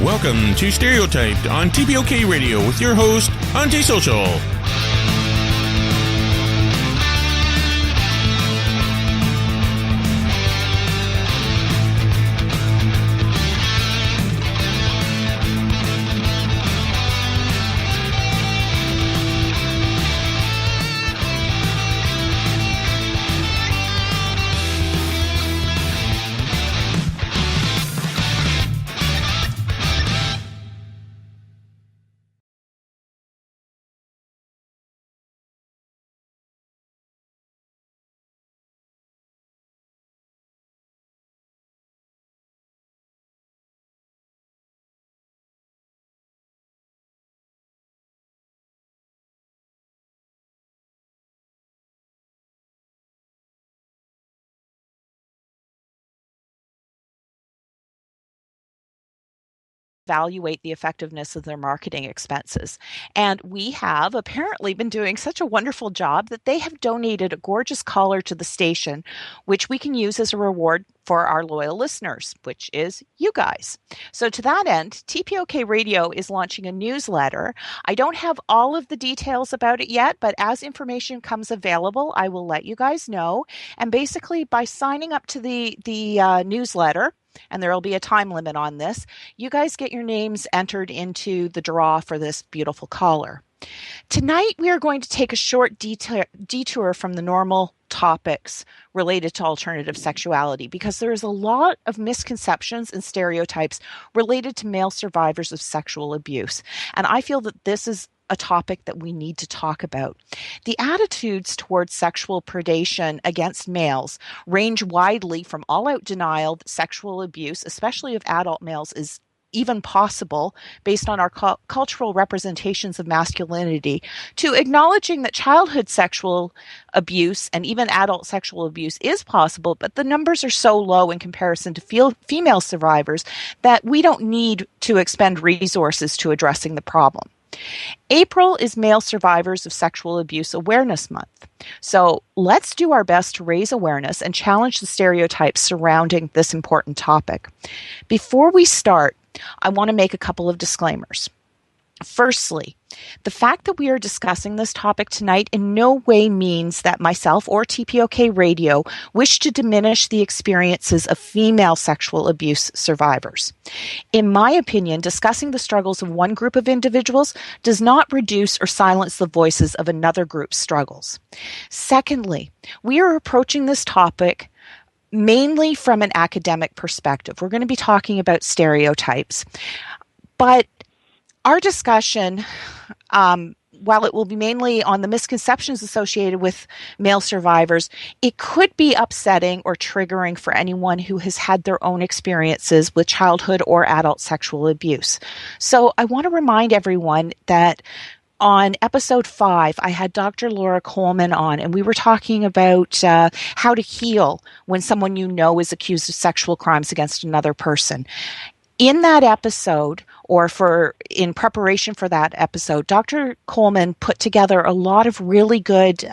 Welcome to StereoTyped on TPOK Radio with your host, Antisocial. Evaluate the effectiveness of their marketing expenses. And we have apparently been doing such a wonderful job that they have donated a gorgeous collar to the station, which we can use as a reward for our loyal listeners, which is you guys. So to that end, TPOK Radio is launching a newsletter. I don't have all of the details about it yet, but as information comes available, I will let you guys know. And basically, by signing up to the newsletter, and there will be a time limit on this, you guys get your names entered into the draw for this beautiful collar. Tonight, we are going to take a short detour from the normal topics related to alternative sexuality because there is a lot of misconceptions and stereotypes related to male survivors of sexual abuse. And I feel that this is a topic that we need to talk about. The attitudes towards sexual predation against males range widely from all-out denial that sexual abuse, especially of adult males, is even possible based on our cultural representations of masculinity, to acknowledging that childhood sexual abuse and even adult sexual abuse is possible, but the numbers are so low in comparison to female survivors that we don't need to expend resources to addressing the problem. April is Male Survivors of Sexual Abuse Awareness Month. So let's do our best to raise awareness and challenge the stereotypes surrounding this important topic. Before we start, I want to make a couple of disclaimers. Firstly, the fact that we are discussing this topic tonight in no way means that myself or TPOK Radio wish to diminish the experiences of female sexual abuse survivors. In my opinion, discussing the struggles of one group of individuals does not reduce or silence the voices of another group's struggles. Secondly, we are approaching this topic mainly from an academic perspective. We're going to be talking about stereotypes, but our discussion, while it will be mainly on the misconceptions associated with male survivors, it could be upsetting or triggering for anyone who has had their own experiences with childhood or adult sexual abuse. So I want to remind everyone that on episode 5, I had Dr. Laura Coleman on, and we were talking about how to heal when someone you know is accused of sexual crimes against another person. In that episode, or in preparation for that episode, Dr. Coleman put together a lot of really good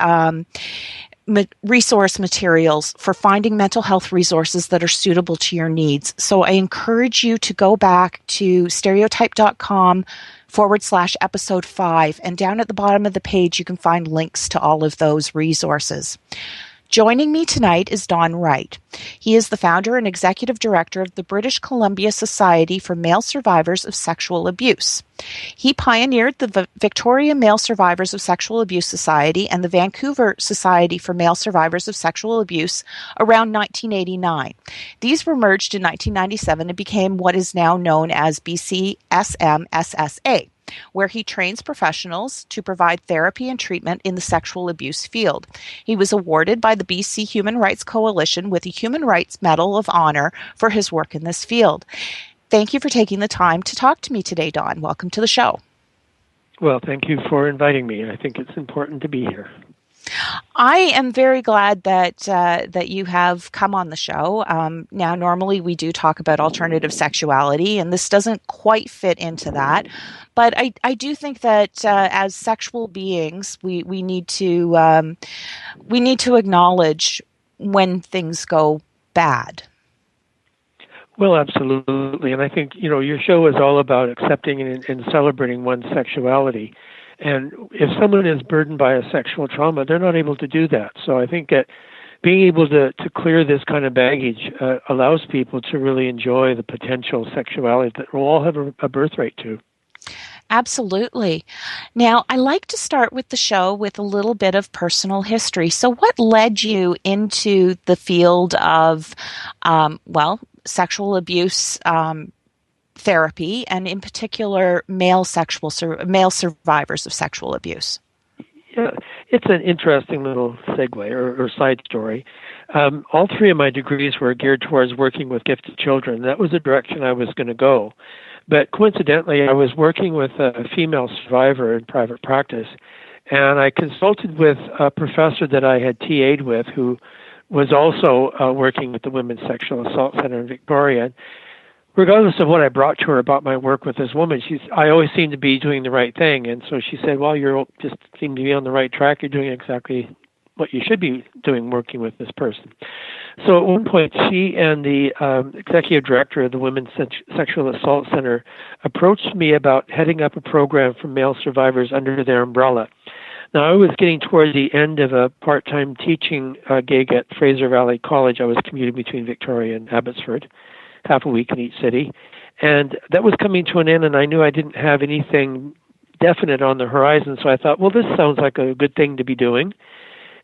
resource materials for finding mental health resources that are suitable to your needs. So I encourage you to go back to stereotype.com/episode 5, and down at the bottom of the page, you can find links to all of those resources. Joining me tonight is Don Wright. He is the founder and executive director of the British Columbia Society for Male Survivors of Sexual Abuse. He pioneered the Victoria Male Survivors of Sexual Abuse Society and the Vancouver Society for Male Survivors of Sexual Abuse around 1989. These were merged in 1997 and became what is now known as BCSMSSA, where he trains professionals to provide therapy and treatment in the sexual abuse field. He was awarded by the BC Human Rights Coalition with a Human Rights Medal of Honor for his work in this field. Thank you for taking the time to talk to me today, Don. Welcome to the show. Well, thank you for inviting me. I think it's important to be here. I am very glad that you have come on the show. Now, normally we do talk about alternative sexuality, and this doesn't quite fit into that. But I do think that as sexual beings, we need to acknowledge when things go bad. Well, absolutely. And I think, your show is all about accepting and celebrating one's sexuality. And if someone is burdened by a sexual trauma, they're not able to do that. So I think that being able to clear this kind of baggage allows people to really enjoy the potential sexuality that we'll all have a birthright to. Absolutely. Now, I like to start with the show with a little bit of personal history. So, what led you into the field of, sexual abuse therapy, and in particular, male survivors of sexual abuse? Yeah, it's an interesting little segue or side story. All three of my degrees were geared towards working with gifted children. That was the direction I was going to go. But coincidentally, I was working with a female survivor in private practice, and I consulted with a professor that I had TA'd with who was also working with the Women's Sexual Assault Center in Victoria. Regardless of what I brought to her about my work with this woman, I always seemed to be doing the right thing. And so she said, well, you just seem to be on the right track. You're doing exactly what you should be doing working with this person. So at one point, she and the executive director of the Women's Sexual Assault Center approached me about heading up a program for male survivors under their umbrella. Now, I was getting toward the end of a part-time teaching gig at Fraser Valley College. I was commuting between Victoria and Abbotsford, half a week in each city. And that was coming to an end, and I knew I didn't have anything definite on the horizon. So I thought, well, this sounds like a good thing to be doing.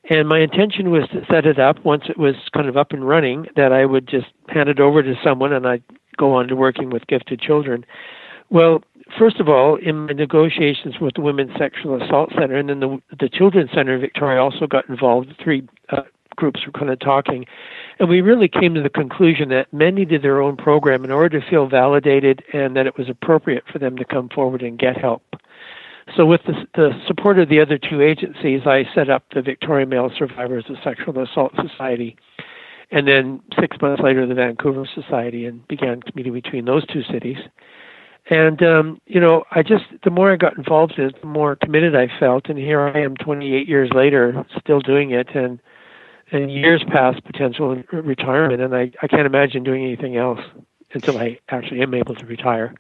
And my intention was to set it up once it was kind of up and running, that I would just hand it over to someone and I'd go on to working with gifted children. Well, first of all, in my negotiations with the Women's Sexual Assault Center, and then the Children's Center in Victoria also got involved. The three groups were kind of talking. And we really came to the conclusion that men needed their own program in order to feel validated and that it was appropriate for them to come forward and get help. So with the support of the other two agencies, I set up the Victoria Male Survivors of Sexual Assault Society, and then 6 months later the Vancouver Society, and began commuting between those two cities. And, the more I got involved in it, the more committed I felt, and here I am 28 years later, still doing it, and years past potential retirement, and I can't imagine doing anything else until I actually am able to retire.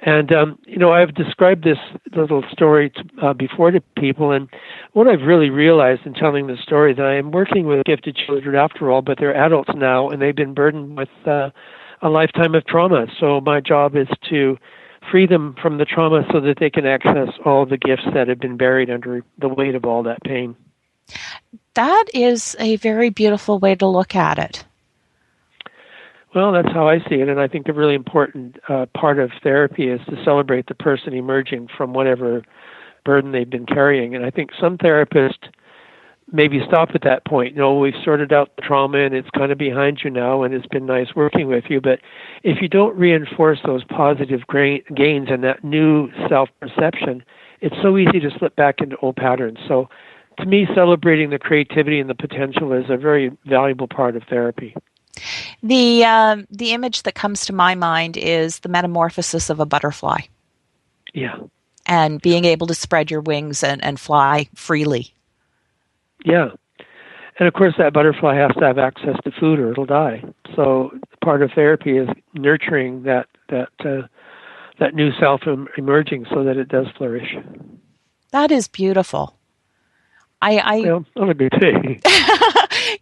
And, I've described this little story before to people, and what I've really realized in telling the story, that I am working with gifted children after all, but they're adults now, and they've been burdened with a lifetime of trauma. So my job is to free them from the trauma so that they can access all the gifts that have been buried under the weight of all that pain. That is a very beautiful way to look at it. Well, that's how I see it, and I think a really important part of therapy is to celebrate the person emerging from whatever burden they've been carrying. And I think some therapists maybe stop at that point. We've sorted out the trauma and it's kind of behind you now, and it's been nice working with you. But if you don't reinforce those positive gains and that new self-perception, it's so easy to slip back into old patterns. So to me, celebrating the creativity and the potential is a very valuable part of therapy. The image that comes to my mind is the metamorphosis of a butterfly. Yeah. And being able to spread your wings and fly freely. Yeah. And of course that butterfly has to have access to food or it'll die. So part of therapy is nurturing that new self emerging so that it does flourish. That is beautiful. Well, on a good day.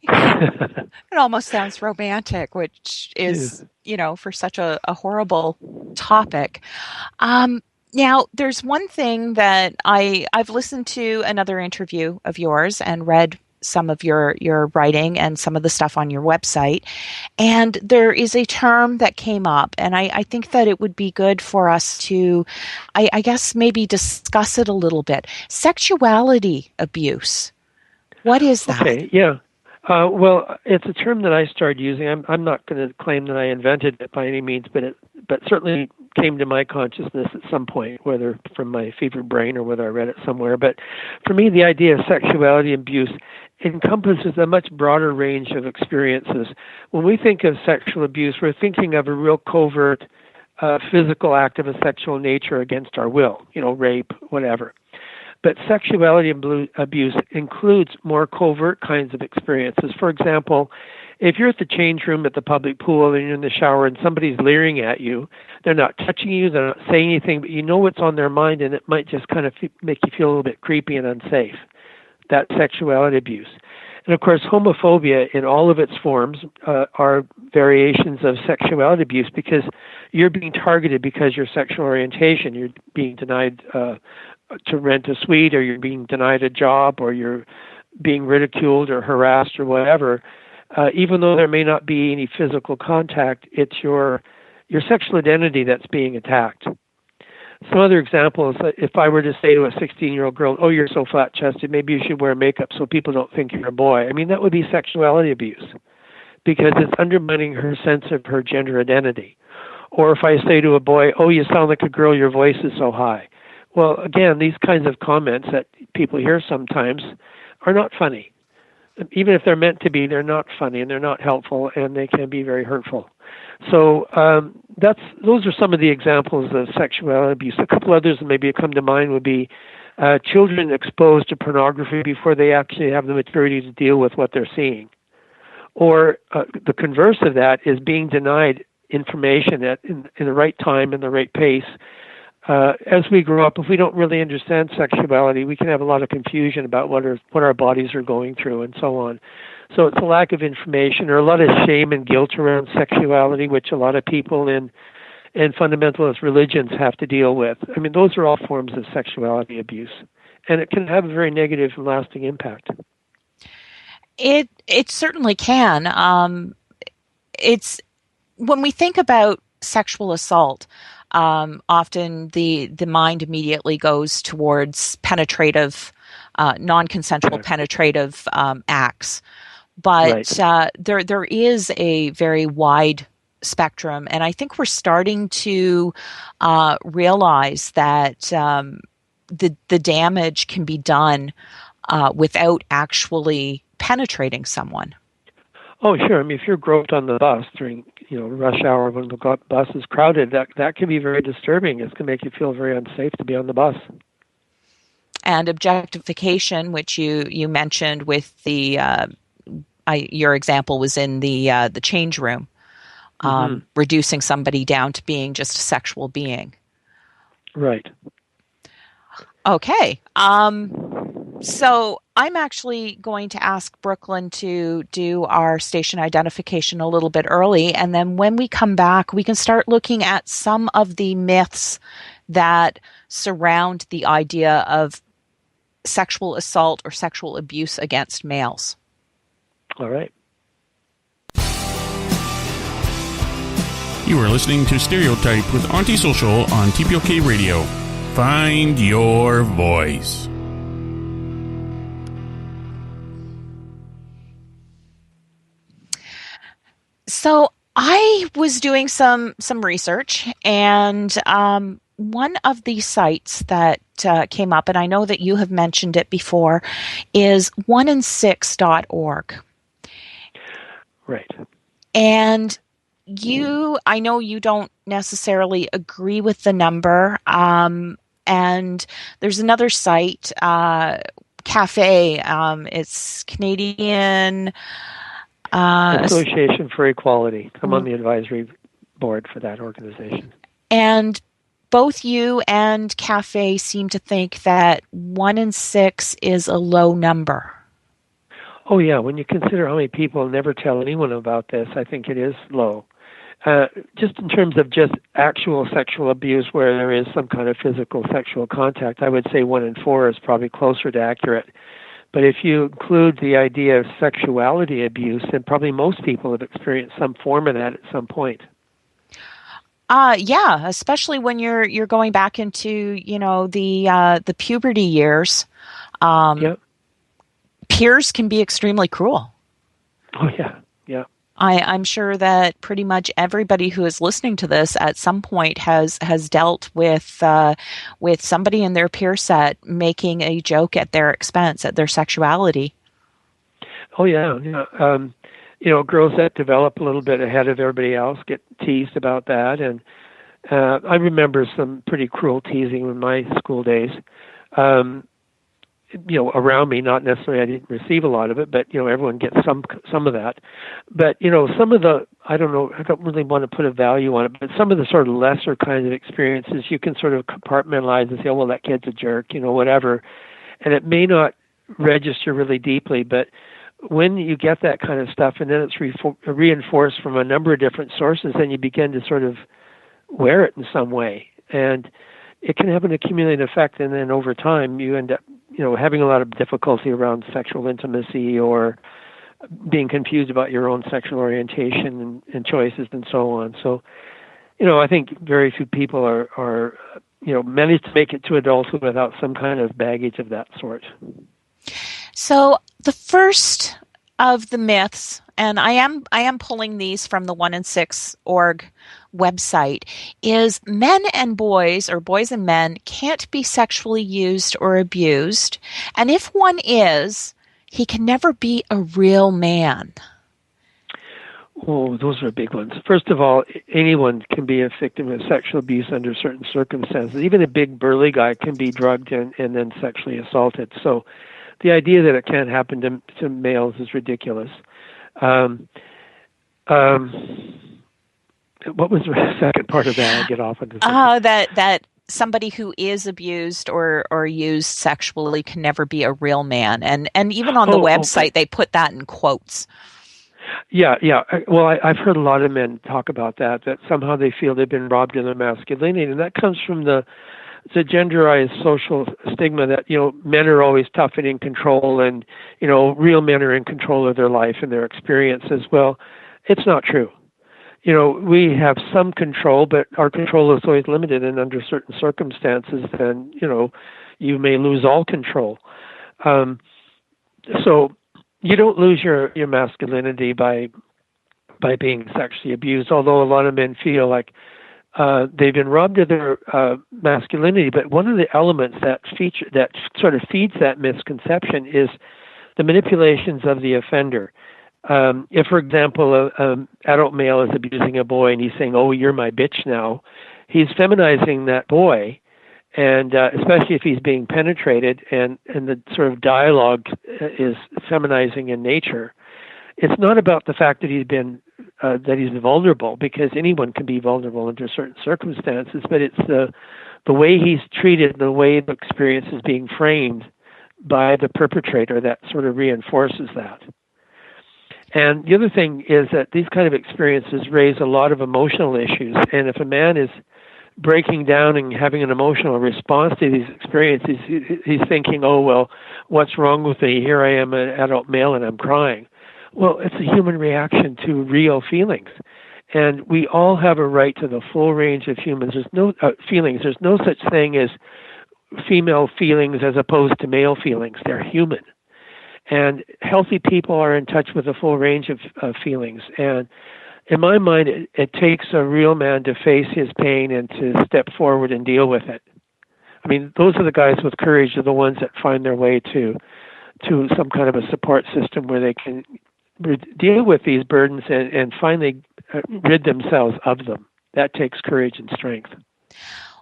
It almost sounds romantic, which is, for such a horrible topic. Now, there's one thing that I've listened to another interview of yours and read some of your writing and some of the stuff on your website. And there is a term that came up, and I think that it would be good for us to, I guess, maybe discuss it a little bit. Sexuality abuse. What is that? Okay, yeah. Well, it's a term that I started using. I'm not going to claim that I invented it by any means, but certainly came to my consciousness at some point, whether from my fevered brain or whether I read it somewhere. But for me, the idea of sexuality abuse encompasses a much broader range of experiences. When we think of sexual abuse, we're thinking of a real covert physical act of a sexual nature against our will, rape, whatever. But sexuality abuse includes more covert kinds of experiences. For example, If you're at the change room at the public pool and you're in the shower and somebody's leering at you, they're not touching you, they're not saying anything, but you know what's on their mind, and it might just kind of make you feel a little bit creepy and unsafe. That's sexuality abuse. And of course, homophobia in all of its forms are variations of sexuality abuse, because you're being targeted because of your sexual orientation. You're being denied to rent a suite, or you're being denied a job, or you're being ridiculed or harassed or whatever. Even though there may not be any physical contact, it's your sexual identity that's being attacked. Some other examples, if I were to say to a 16-year-old girl, oh, you're so flat-chested, maybe you should wear makeup so people don't think you're a boy. I mean, that would be sexuality abuse, because it's undermining her sense of her gender identity. Or if I say to a boy, oh, you sound like a girl, your voice is so high. Well, again, these kinds of comments that people hear sometimes are not funny. Even if they're meant to be, they're not funny, and they're not helpful, and they can be very hurtful. So those are some of the examples of sexuality abuse. A couple others that maybe come to mind would be children exposed to pornography before they actually have the maturity to deal with what they're seeing. Or the converse of that is being denied information in the right time and the right pace. As we grow up, if we don't really understand sexuality, we can have a lot of confusion about what our bodies are going through and so on. So it's a lack of information, or a lot of shame and guilt around sexuality, which a lot of people in fundamentalist religions have to deal with. I mean, those are all forms of sexuality abuse, and it can have a very negative and lasting impact. It certainly can. It's when we think about sexual assault, often the mind immediately goes towards penetrative, non-consensual penetrative acts. But right. There is a very wide spectrum, and I think we're starting to realize that the damage can be done without actually penetrating someone. Oh, sure. I mean, if you're groped on the bus during rush hour when the bus is crowded, that can be very disturbing. It's going to make you feel very unsafe to be on the bus. And objectification, which you mentioned with the your example was in the change room, reducing somebody down to being just a sexual being. Right. Okay. So I'm actually going to ask Brooklyn to do our station identification a little bit early, and then when we come back, we can start looking at some of the myths that surround the idea of sexual assault or sexual abuse against males. All right. You are listening to StereoTyped with Antisocial on TPOK Radio. Find your voice. So I was doing some research, and one of the sites that came up, and I know that you have mentioned it before, is 1in6.org. Right. And I know you don't necessarily agree with the number, and there's another site, Cafe, it's Canadian Association for Equality. I'm on the advisory board for that organization. And both you and Cafe seem to think that 1in6 is a low number. Oh, yeah. When you consider how many people never tell anyone about this, I think it is low. Just in terms of just actual sexual abuse where there is some kind of physical sexual contact, I would say 1in4 is probably closer to accurate. But if you include the idea of sexuality abuse, then probably most people have experienced some form of that at some point. Yeah, especially when you're going back into the puberty years. Yep. Peers can be extremely cruel. Oh yeah, yeah. I'm sure that pretty much everybody who is listening to this at some point has dealt with somebody in their peer set making a joke at their expense, at their sexuality. Oh yeah, yeah. Girls that develop a little bit ahead of everybody else get teased about that, and I remember some pretty cruel teasing in my school days. around me. Not necessarily I didn't receive a lot of it, but everyone gets some of that. But some of the, I don't know, I don't really want to put a value on it, but some of the sort of lesser kinds of experiences you can sort of compartmentalize and say, oh well, that kid's a jerk, whatever, and it may not register really deeply, but when you get that kind of stuff and then it's reinforced from a number of different sources, then you begin to sort of wear it in some way, and it can have an accumulating effect, and then over time you end up having a lot of difficulty around sexual intimacy or being confused about your own sexual orientation and choices and so on. So I think very few people are manage to make it to adulthood without some kind of baggage of that sort. So the first of the myths, and I am pulling these from the 1in6.org website, is men and boys, or boys and men, can't be sexually used or abused. And if one is, he can never be a real man. Oh, those are big ones. First of all, anyone can be a victim of sexual abuse under certain circumstances. Even a big burly guy can be drugged and then sexually assaulted. So the idea that it can't happen to males is ridiculous. What was the second part of that? I get off into that somebody who is abused or used sexually can never be a real man. And even on the website, they put that in quotes. Yeah. Well, I've heard a lot of men talk about that somehow they feel they've been robbed of their masculinity. And that comes from the genderized social stigma that, men are always tough and in control and, real men are in control of their life and their experiences. Well, it's not true. We have some control, but our control is always limited, and under certain circumstances, then, you may lose all control. So you don't lose your masculinity by being sexually abused, although a lot of men feel like they've been robbed of their masculinity. But one of the elements that sort of feeds that misconception is the manipulations of the offender. If, for example, an adult male is abusing a boy and he's saying, "Oh, you're my bitch now," he's feminizing that boy, and especially if he's being penetrated, and the sort of dialogue is feminizing in nature. It's not about the fact that he's vulnerable, because anyone can be vulnerable under certain circumstances, but it's the way he's treated, the way the experience is being framed by the perpetrator that sort of reinforces that. And the other thing is that these kind of experiences raise a lot of emotional issues, and if a man is breaking down and having an emotional response to these experiences, he's thinking, "Oh, well, what's wrong with me? Here I am, an adult male, and I'm crying." Well, it's a human reaction to real feelings. And we all have a right to the full range of humans. There's no feelings. There's no such thing as female feelings as opposed to male feelings. They're human. And healthy people are in touch with a full range of feelings. And in my mind, it takes a real man to face his pain and to step forward and deal with it. I mean, those are the guys with courage, are the ones that find their way to some kind of a support system where they can deal with these burdens and finally rid themselves of them. That takes courage and strength.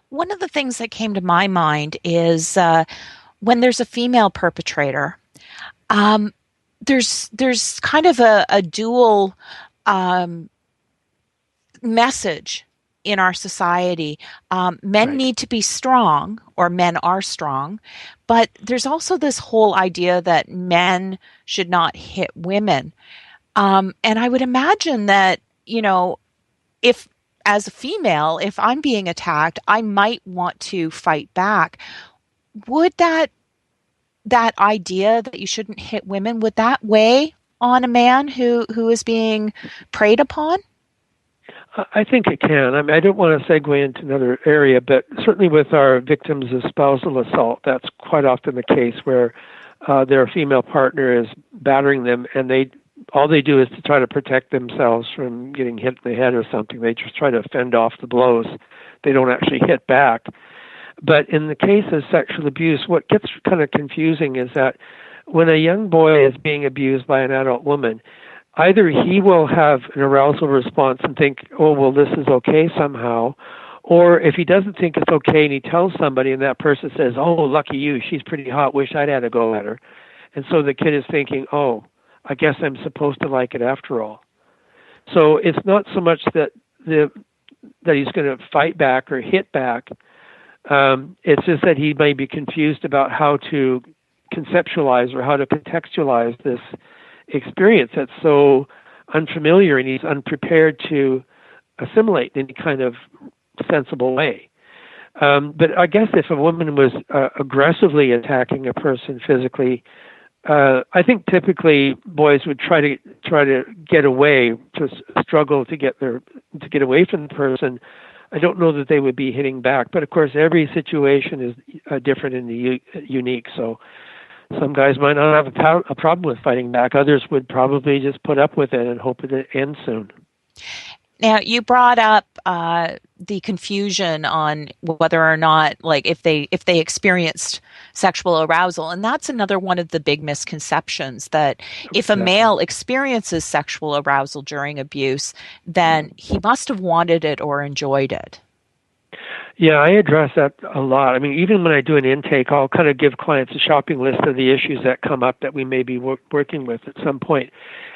One of the things that came to my mind is when there's a female perpetrator, there's kind of a dual message in our society. Men Right. need to be strong, or men are strong, but there's also this whole idea that men should not hit women. And I would imagine that, if as a female, if I'm being attacked, I might want to fight back. Would that idea that you shouldn't hit women, would that weigh on a man who is being preyed upon? I think it can. I mean, I don't want to segue into another area, but certainly with our victims of spousal assault, that's quite often the case where their female partner is battering them, and all they do is to try to protect themselves from getting hit in the head or something. They just try to fend off the blows. They don't actually hit back. But in the case of sexual abuse, what gets kind of confusing is that when a young boy is being abused by an adult woman, either he will have an arousal response and think, "Oh, well, this is okay somehow," Or if he doesn't think it's okay and he tells somebody and that person says, "Oh, lucky you, she's pretty hot, wish I'd had a go at her." And so the kid is thinking, "Oh, I guess I'm supposed to like it after all." So it's not so much that he's going to fight back or hit back. It's just that he may be confused about how to conceptualize or how to contextualize this experience that's so unfamiliar, and he's unprepared to assimilate in any kind of sensible way. But I guess if a woman was aggressively attacking a person physically, I think typically boys would try to get away, to struggle to get away from the person. I don't know that they would be hitting back, but of course every situation is different and unique. So some guys might not have a problem with fighting back. Others would probably just put up with it and hope it ends soon. Now, you brought up the confusion on whether or not, like, if they experienced sexual arousal, and that's another one of the big misconceptions, that if a male experiences sexual arousal during abuse, then he must have wanted it or enjoyed it. Yeah, I address that a lot. I mean, even when I do an intake, I'll kind of give clients a shopping list of the issues that come up that we may be working with at some point.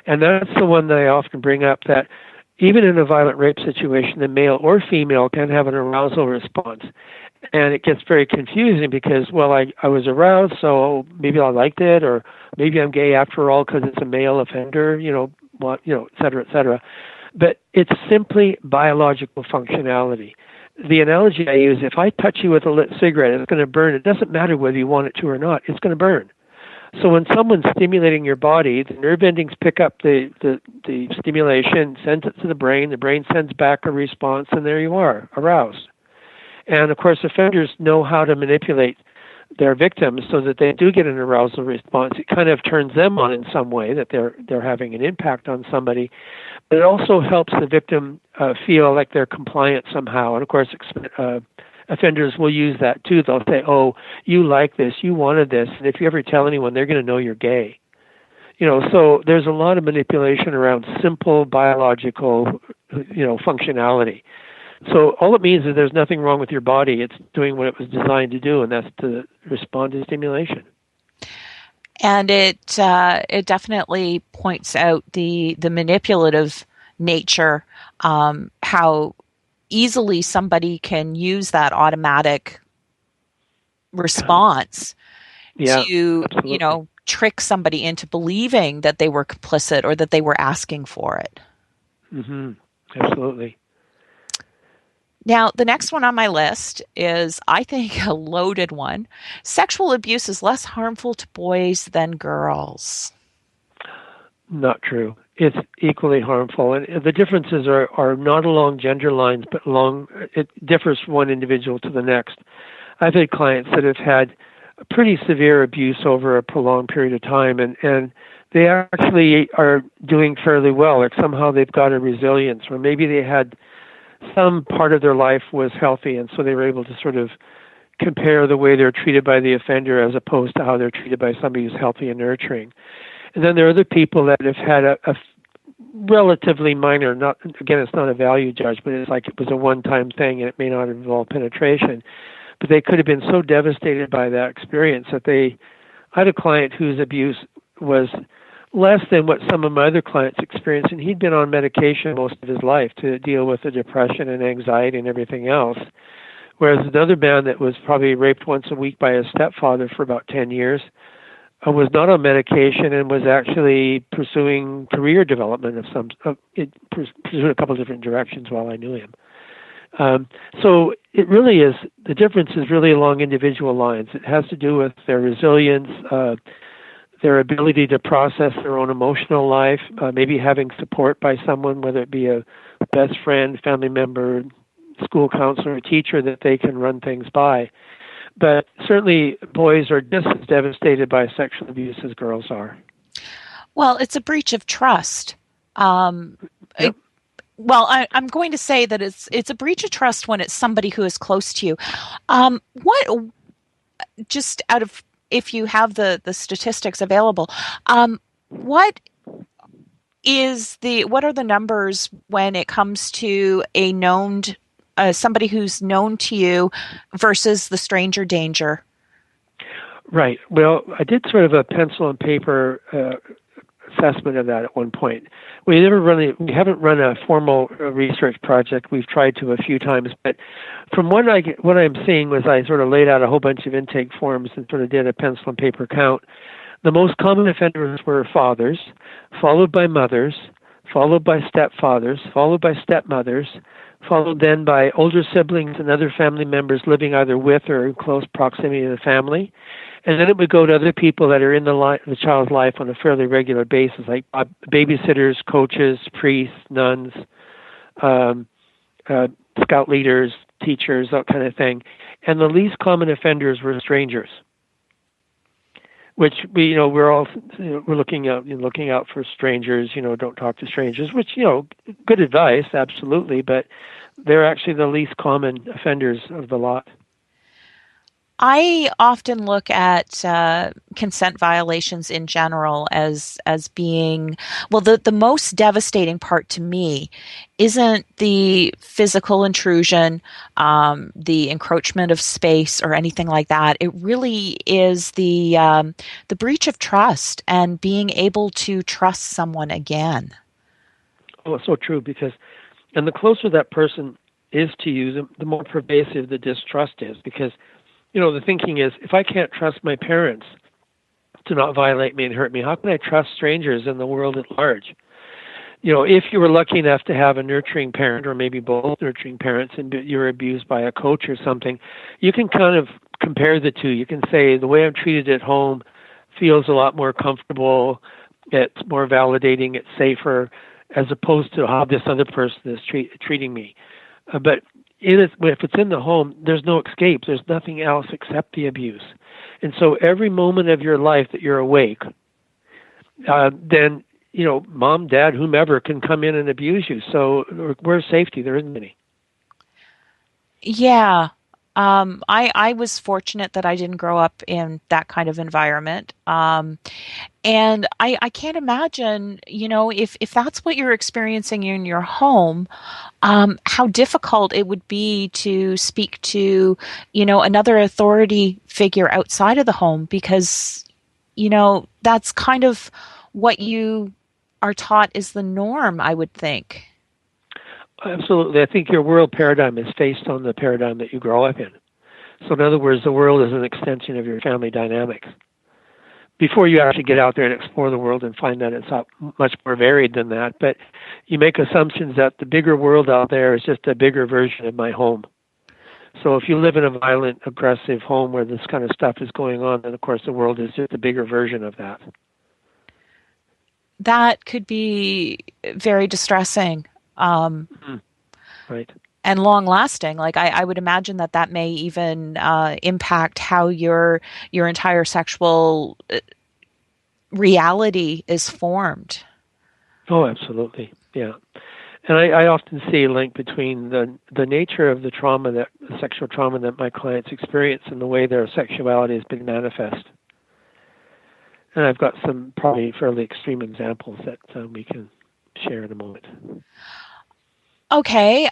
And that's the one that I often bring up, that even in a violent rape situation, the male or female can have an arousal response. And it gets very confusing because, well, I was aroused, so maybe I liked it, or maybe I'm gay after all because it's a male offender, et cetera, et cetera. But it's simply biological functionality. The analogy I use, if I touch you with a lit cigarette, it's going to burn. It doesn't matter whether you want it to or not. It's going to burn. So when someone's stimulating your body, the nerve endings pick up the stimulation, sends it to the brain sends back a response, and there you are, aroused. And of course, offenders know how to manipulate their victims so that they do get an arousal response. It kind of turns them on in some way, that they're having an impact on somebody. But it also helps the victim feel like they're compliant somehow. And of course, offenders will use that too. They'll say, "Oh, you like this, you wanted this," and if you ever tell anyone, they're going to know you're gay. So there's a lot of manipulation around simple biological, functionality. So all it means is there's nothing wrong with your body. It's doing what it was designed to do, and that's to respond to stimulation. And it definitely points out the manipulative nature, how easily somebody can use that automatic response to, absolutely. Trick somebody into believing that they were complicit or that they were asking for it. Mm-hmm. Absolutely. Now, the next one on my list is, I think, a loaded one. Sexual abuse is less harmful to boys than girls. Not true. It's equally harmful. And the differences are not along gender lines, but it differs from one individual to the next. I've had clients that have had pretty severe abuse over a prolonged period of time, and they actually are doing fairly well. Like somehow they've got a resilience, or maybe they had some part of their life was healthy, and so they were able to sort of compare the way they're treated by the offender as opposed to how they're treated by somebody who's healthy and nurturing. And then there are other people that have had a relatively minor, it's not a value judge, but it's like it was a one-time thing and it may not involve penetration. But they could have been so devastated by that experience that I had a client whose abuse was less than what some of my other clients experienced, and he'd been on medication most of his life to deal with the depression and anxiety and everything else. Whereas another man that was probably raped once a week by his stepfather for about 10 years was not on medication and was actually pursuing career development pursuing a couple of different directions while I knew him. So it really is, the difference is really along individual lines. It has to do with their resilience, their ability to process their own emotional life, maybe having support by someone, whether it be a best friend, family member, school counselor, or teacher that they can run things by. But certainly boys are just as devastated by sexual abuse as girls are. Well, it's a breach of trust. Yep. I'm going to say that it's a breach of trust when it's somebody who is close to you. Just out of, if you have the statistics available, what are the numbers when it comes to a known somebody who's known to you versus the stranger danger? Right. Well, I did sort of a pencil and paper assessment of that at one point. We haven't run a formal research project. We've tried to a few times, but from what I'm seeing was I sort of laid out a whole bunch of intake forms and sort of did a pencil and paper count. The most common offenders were fathers, followed by mothers, followed by stepfathers, followed by stepmothers, followed then by older siblings and other family members living either with or in close proximity to the family. And then it would go to other people that are in the child's life on a fairly regular basis, like babysitters, coaches, priests, nuns, scout leaders, teachers, that kind of thing. And the least common offenders were strangers, which we're looking out for strangers. Don't talk to strangers, which good advice, absolutely, but they're actually the least common offenders of the lot. I often look at consent violations in general as being, well, the most devastating part to me isn't the physical intrusion, the encroachment of space or anything like that. It really is the breach of trust and being able to trust someone again. Oh, it's so true, and the closer that person is to you, the more pervasive the distrust is, because the thinking is, if I can't trust my parents to not violate me and hurt me, how can I trust strangers in the world at large? If you were lucky enough to have a nurturing parent, or maybe both nurturing parents, and you were abused by a coach or something, you can kind of compare the two. You can say, the way I'm treated at home feels a lot more comfortable, it's more validating, it's safer, as opposed to how this other person is treating me. But if it's in the home, there's no escape. There's nothing else except the abuse. And so every moment of your life that you're awake, then, mom, dad, whomever can come in and abuse you. So where's safety? There isn't any. Yeah. I was fortunate that I didn't grow up in that kind of environment. And I can't imagine, if that's what you're experiencing in your home, how difficult it would be to speak to, another authority figure outside of the home, because, that's kind of what you are taught is the norm, I would think. Absolutely. I think your world paradigm is based on the paradigm that you grow up in. So in other words, the world is an extension of your family dynamics. Before you actually get out there and explore the world and find that it's much more varied than that, but you make assumptions that the bigger world out there is just a bigger version of my home. So if you live in a violent, aggressive home where this kind of stuff is going on, then of course the world is just a bigger version of that. That could be very distressing. Right. And long-lasting. Like I would imagine that may even impact how your entire sexual reality is formed. Oh, absolutely. Yeah. And I often see a link between the nature of the sexual trauma that my clients experience and the way their sexuality has been manifest. And I've got some probably fairly extreme examples that we can share in a moment. Okay.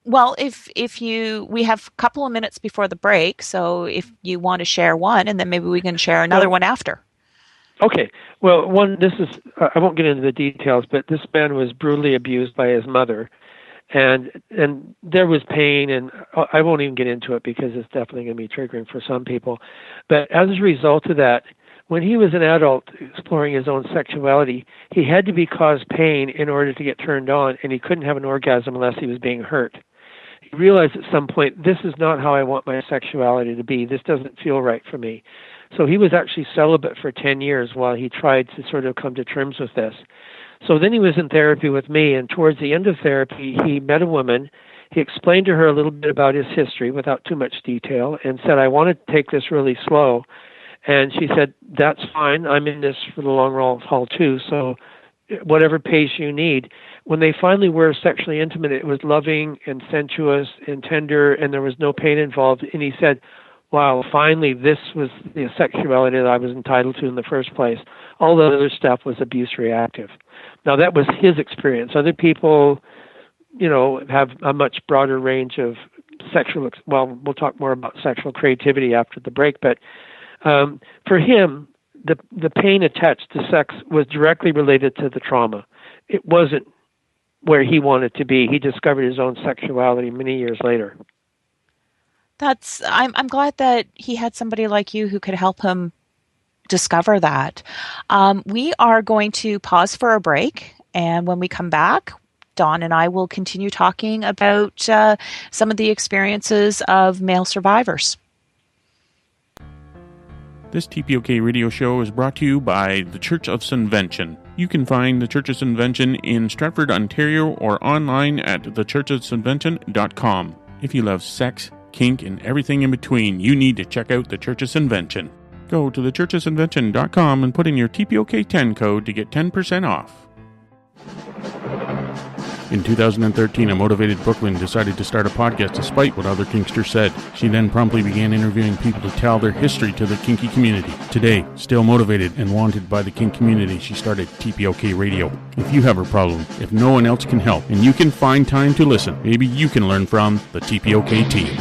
Well, we have a couple of minutes before the break, so if you want to share one, and then maybe we can share another one after. Okay. Well, I won't get into the details, but this man was brutally abused by his mother, and there was pain, and I won't even get into it because it's definitely going to be triggering for some people. But as a result of that, when he was an adult exploring his own sexuality, he had to be caused pain in order to get turned on, and he couldn't have an orgasm unless he was being hurt. He realized at some point, this is not how I want my sexuality to be. This doesn't feel right for me. So he was actually celibate for 10 years while he tried to sort of come to terms with this. So then he was in therapy with me, and towards the end of therapy, he met a woman. He explained to her a little bit about his history without too much detail and said, I want to take this really slow. And she said, that's fine. I'm in this for the long haul too, so whatever pace you need. When they finally were sexually intimate, it was loving and sensuous and tender, and there was no pain involved. And he said, wow, finally, this was the sexuality that I was entitled to in the first place. All the other stuff was abuse reactive. Now, that was his experience. Other people have a much broader range of sexual. Well, we'll talk more about sexual creativity after the break. But for him, the pain attached to sex was directly related to the trauma. It wasn't where he wanted to be. He discovered his own sexuality many years later. I'm glad that he had somebody like you who could help him discover that. We are going to pause for a break, and when we come back, Dawn and I will continue talking about some of the experiences of male survivors. This TPOK radio show is brought to you by the Church of Sunvention. You can find the Church of Sunvention in Stratford, Ontario, or online at thechurchofsunvention.com. If you love sex, kink, and everything in between, you need to check out the Church of Sunvention. Go to thechurchofsunvention.com and put in your TPOK10 code to get 10% off. In 2013, a motivated Brooklyn decided to start a podcast despite what other kinksters said. She then promptly began interviewing people to tell their history to the kinky community. Today, still motivated and wanted by the kink community, she started TPOK Radio. If you have a problem, if no one else can help, and you can find time to listen, maybe you can learn from the TPOK team.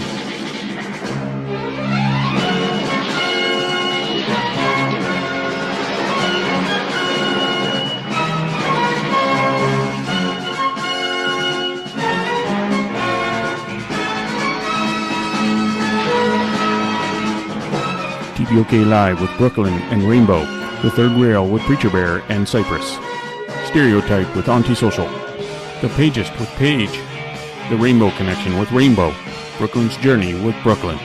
TPOK Live with Brooklyn and Rainbow, The Third Rail with Preacher Bear and Cypress, StereoTyped with Antisocial, The Pageist with Paige, The Rainbow Connection with Rainbow, Brooklyn's Journey with Brooklyn.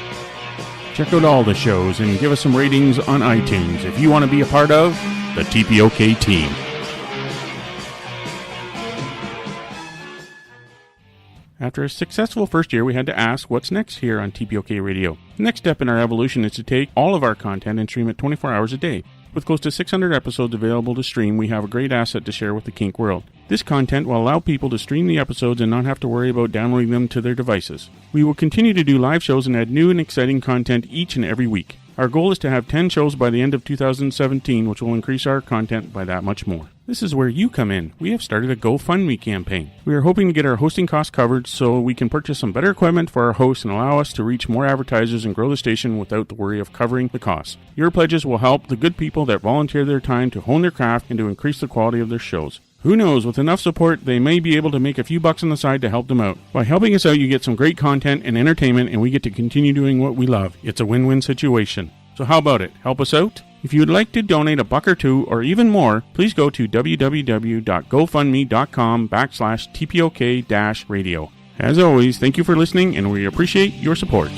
Check out all the shows and give us some ratings on iTunes if you want to be a part of the TPOK team. After a successful first year, we had to ask what's next here on TPOK Radio. The next step in our evolution is to take all of our content and stream it 24 hours a day. With close to 600 episodes available to stream, we have a great asset to share with the kink world. This content will allow people to stream the episodes and not have to worry about downloading them to their devices. We will continue to do live shows and add new and exciting content each and every week. Our goal is to have 10 shows by the end of 2017, which will increase our content by that much more. This is where you come in. We have started a GoFundMe campaign. We are hoping to get our hosting costs covered so we can purchase some better equipment for our hosts and allow us to reach more advertisers and grow the station without the worry of covering the costs. Your pledges will help the good people that volunteer their time to hone their craft and to increase the quality of their shows. Who knows, with enough support, they may be able to make a few bucks on the side to help them out. By helping us out, you get some great content and entertainment, and we get to continue doing what we love. It's a win-win situation. So how about it? Help us out? If you would like to donate $1 or $2 or even more, please go to www.gofundme.com/TPOK-radio. As always, thank you for listening, and we appreciate your support.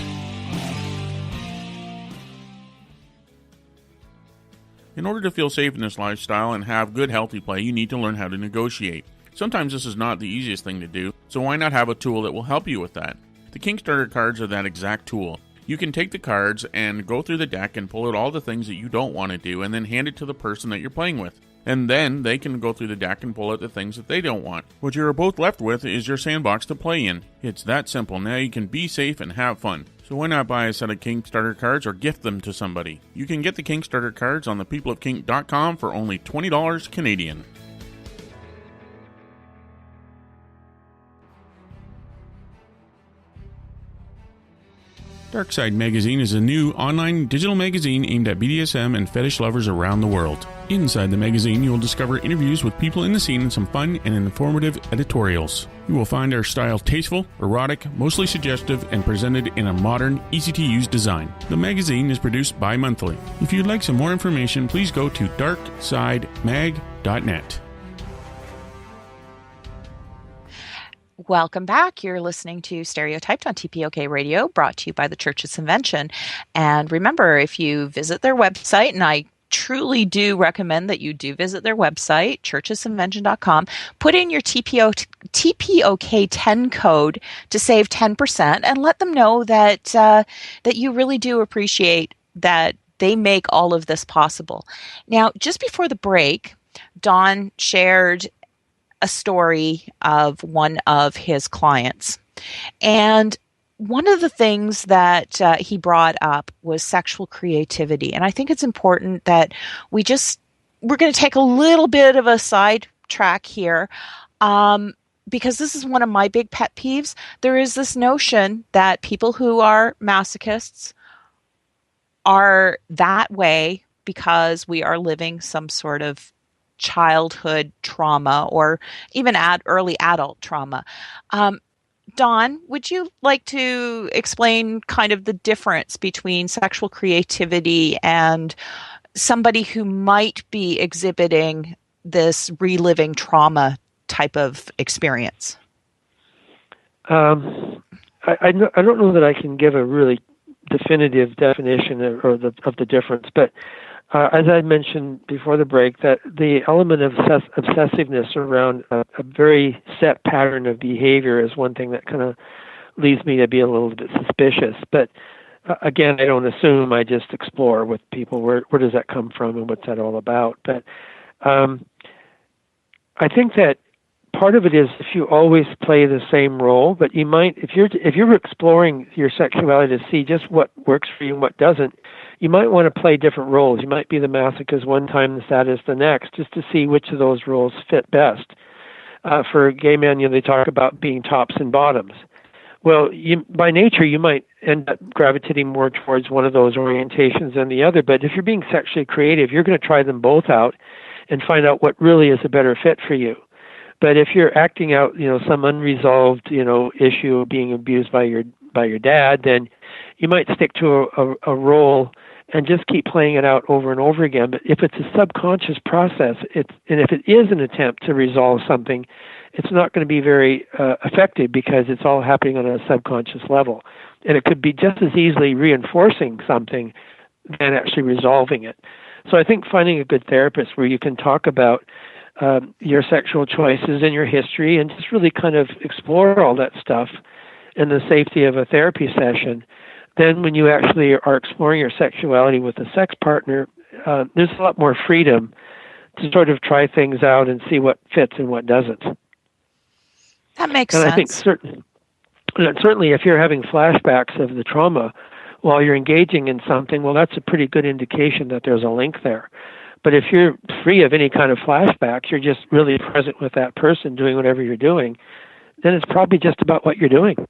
In order to feel safe in this lifestyle and have good, healthy play, you need to learn how to negotiate. Sometimes this is not the easiest thing to do, so why not have a tool that will help you with that? The Kickstarter cards are that exact tool. You can take the cards and go through the deck and pull out all the things that you don't want to do and then hand it to the person that you're playing with. And then they can go through the deck and pull out the things that they don't want. What you're both left with is your sandbox to play in. It's that simple. Now you can be safe and have fun. So why not buy a set of Kickstarter cards or gift them to somebody? You can get the Kickstarter cards on thepeopleofkink.com for only $20 Canadian. Darkside Magazine is a new online digital magazine aimed at BDSM and fetish lovers around the world. Inside the magazine, you will discover interviews with people in the scene and some fun and informative editorials. You will find our style tasteful, erotic, mostly suggestive, and presented in a modern, easy-to-use design. The magazine is produced bi-monthly. If you'd like some more information, please go to darksidemag.net. Welcome back. You're listening to StereoTyped on TPOK Radio, brought to you by the Church of Sunvention. And remember, if you visit their website, and I truly do recommend that you do visit their website, churchofsunvention.com, put in your TPOK10 code to save 10% and let them know that that you really do appreciate that they make all of this possible. Now, just before the break, Don shared a story of one of his clients. And one of the things that he brought up was sexual creativity. And I think it's important that we're going to take a little bit of a side track here. because this is one of my big pet peeves, there is this notion that people who are masochists are that way because we are living some sort of childhood trauma or even early adult trauma. Dawn, would you like to explain kind of the difference between sexual creativity and somebody who might be exhibiting this reliving trauma type of experience? I don't know that I can give a really definitive definition of the difference, but as I mentioned before the break, that the element of obsessiveness around a very set pattern of behavior is one thing that kind of leads me to be a little bit suspicious. But again, I don't assume. I just explore with people where does that come from and what's that all about. But I think that part of it is if you always play the same role, but you might, if you're exploring your sexuality to see just what works for you and what doesn't, you might want to play different roles. You might be the masochist one time, the sadist the next, just to see which of those roles fit best. For gay men, they talk about being tops and bottoms. Well, by nature, you might end up gravitating more towards one of those orientations than the other. But if you're being sexually creative, you're going to try them both out and find out what really is a better fit for you. But if you're acting out, some unresolved, issue of being abused by your dad, then you might stick to a role and just keep playing it out over and over again. But if it's a subconscious process, and if it is an attempt to resolve something, it's not going to be very effective because it's all happening on a subconscious level. And it could be just as easily reinforcing something than actually resolving it. So I think finding a good therapist where you can talk about your sexual choices and your history and just really kind of explore all that stuff in the safety of a therapy session. Then when you actually are exploring your sexuality with a sex partner, there's a lot more freedom to sort of try things out and see what fits and what doesn't. That makes sense. And I think certainly if you're having flashbacks of the trauma while you're engaging in something, well, that's a pretty good indication that there's a link there. But if you're free of any kind of flashbacks, you're just really present with that person doing whatever you're doing, then it's probably just about what you're doing.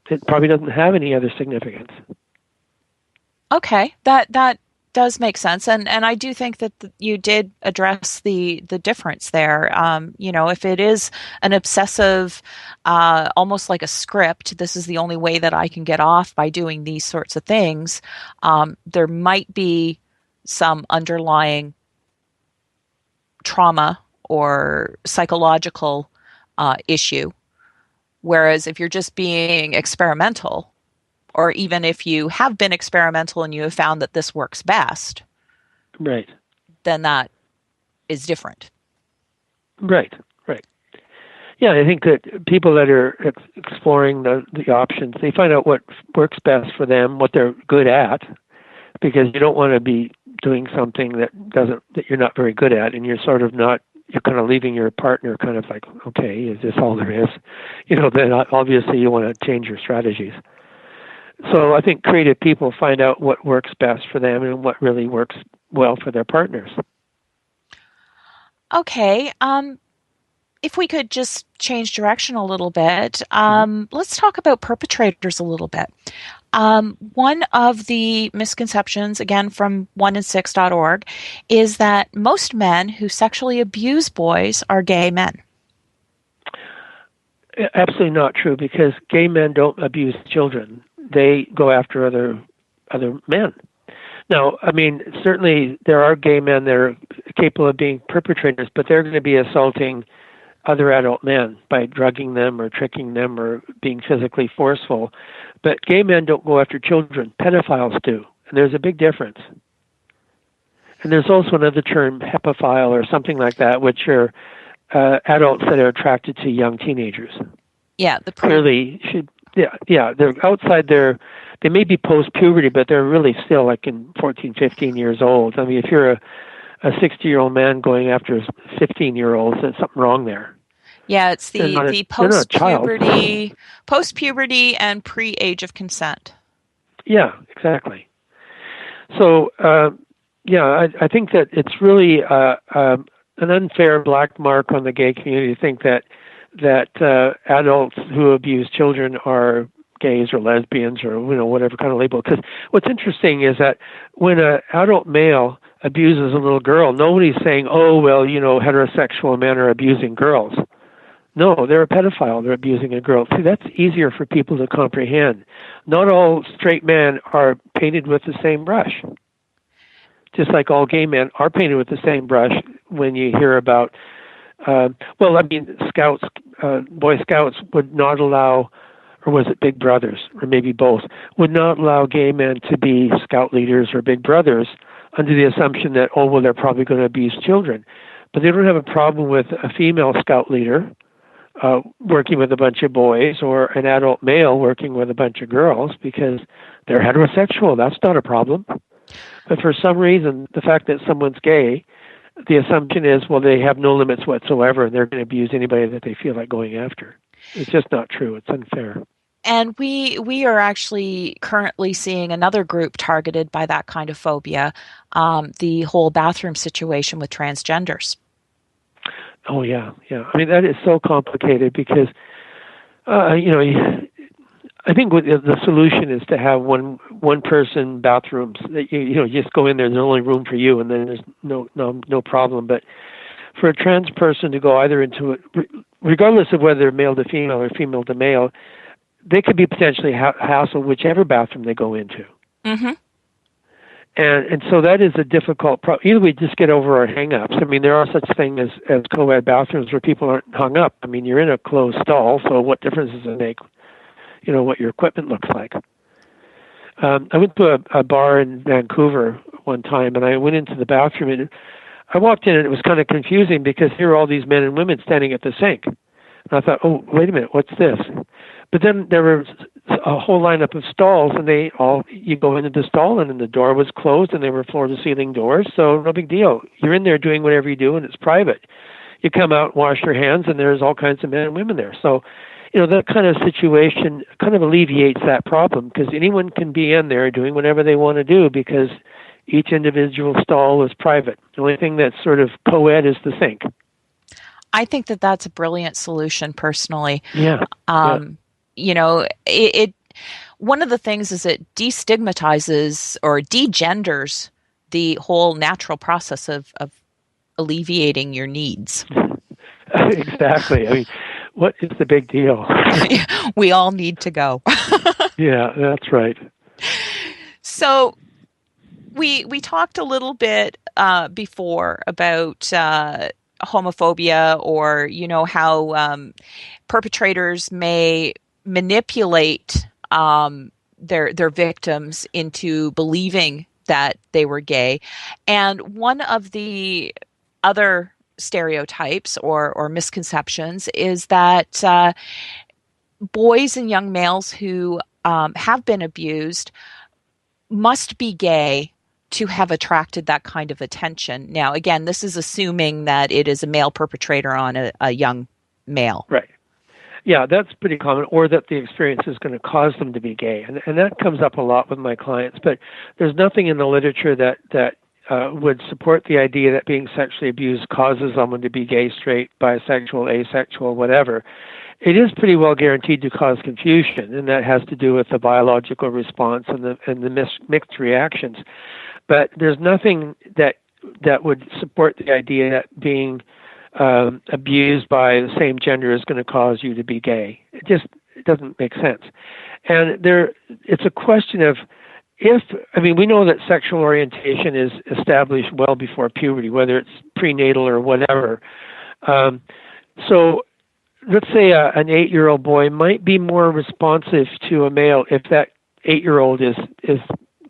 It probably doesn't have any other significance. Okay, that does make sense, and I do think that you did address the difference there. If it is an obsessive, almost like a script, this is the only way that I can get off by doing these sorts of things. There might be some underlying trauma or psychological issue. Whereas if you're just being experimental, or even if you have been experimental and you have found that this works best, right, then that is different. Right. Yeah, I think that people that are exploring the options, they find out what works best for them, what they're good at, because you don't want to be doing something that you're not very good at, and you're kind of leaving your partner kind of like, okay, is this all there is? Then obviously you want to change your strategies. So I think creative people find out what works best for them and what really works well for their partners. Okay. If we could just change direction a little bit, let's talk about perpetrators a little bit. One of the misconceptions, again from 1in6.org, is that most men who sexually abuse boys are gay men. Absolutely not true, because gay men don't abuse children. They go after other men. Now, I mean, certainly there are gay men that are capable of being perpetrators, but they're going to be assaulting other adult men by drugging them or tricking them or being physically forceful. But gay men don't go after children. Pedophiles do. And there's a big difference. And there's also another term, hepophile or something like that, which are adults that are attracted to young teenagers. Yeah, clearly should. Yeah, they're outside they may be post-puberty, but they're really still like in 14, 15 years old. I mean, if you're a 60-year-old man going after 15-year-olds, there's something wrong there. Yeah, it's the post-puberty and pre-age of consent. Yeah, exactly. So, I think that it's really an unfair black mark on the gay community to think that adults who abuse children are gays or lesbians or whatever kind of label. Because what's interesting is that when an adult male abuses a little girl, nobody's saying, "Oh, well, heterosexual men are abusing girls." No, they're a pedophile. They're abusing a girl. See, that's easier for people to comprehend. Not all straight men are painted with the same brush. Just like all gay men are painted with the same brush when you hear about, Scouts, Boy Scouts would not allow, or was it Big Brothers, or maybe both, would not allow gay men to be Scout leaders or Big Brothers under the assumption that, they're probably going to abuse children. But they don't have a problem with a female Scout leader working with a bunch of boys or an adult male working with a bunch of girls because they're heterosexual. That's not a problem. But for some reason, the fact that someone's gay, the assumption is, they have no limits whatsoever and they're going to abuse anybody that they feel like going after. It's just not true. It's unfair. And we are actually currently seeing another group targeted by that kind of phobia, the whole bathroom situation with transgenders. Oh, yeah. I mean, that is so complicated because, I think the solution is to have one person bathrooms. That you just go in there. There's only room for you, and then there's no problem. But for a trans person to go either into it, regardless of whether they're male to female or female to male, they could be potentially hassle whichever bathroom they go into. Mm-hmm. And so that is a difficult problem. Either we just get over our hang-ups. I mean, there are such things as co-ed bathrooms where people aren't hung up. I mean, you're in a closed stall, so what difference does it make, what your equipment looks like? I went to a bar in Vancouver one time, and I went into the bathroom, and I walked in, and it was kind of confusing because here are all these men and women standing at the sink. And I thought, oh, wait a minute, what's this? But then there was a whole lineup of stalls, and you go into the stall, and then the door was closed, and they were floor-to-ceiling doors, so no big deal. You're in there doing whatever you do, and it's private. You come out, wash your hands, and there's all kinds of men and women there. So, that kind of situation kind of alleviates that problem, because anyone can be in there doing whatever they want to do, because each individual stall is private. The only thing that's sort of co-ed is the sink. I think that that's a brilliant solution, personally. Yeah. It one of the things is it destigmatizes or degenders the whole natural process of alleviating your needs. Exactly. I mean, what is the big deal? We all need to go. Yeah, that's right. So we talked a little bit before about homophobia, or how perpetrators may manipulate their victims into believing that they were gay. And one of the other stereotypes or misconceptions is that boys and young males who have been abused must be gay to have attracted that kind of attention. Now, again, this is assuming that it is a male perpetrator on a young male. Right. Yeah, that's pretty common, or that the experience is going to cause them to be gay. And that comes up a lot with my clients, but there's nothing in the literature that would support the idea that being sexually abused causes someone to be gay, straight, bisexual, asexual, whatever. It is pretty well guaranteed to cause confusion, and that has to do with the biological response and the mixed reactions. But there's nothing that would support the idea that being abused by the same gender is going to cause you to be gay. It doesn't make sense. And it's a question of we know that sexual orientation is established well before puberty, whether it's prenatal or whatever. So let's say an 8-year-old boy might be more responsive to a male if that 8-year-old is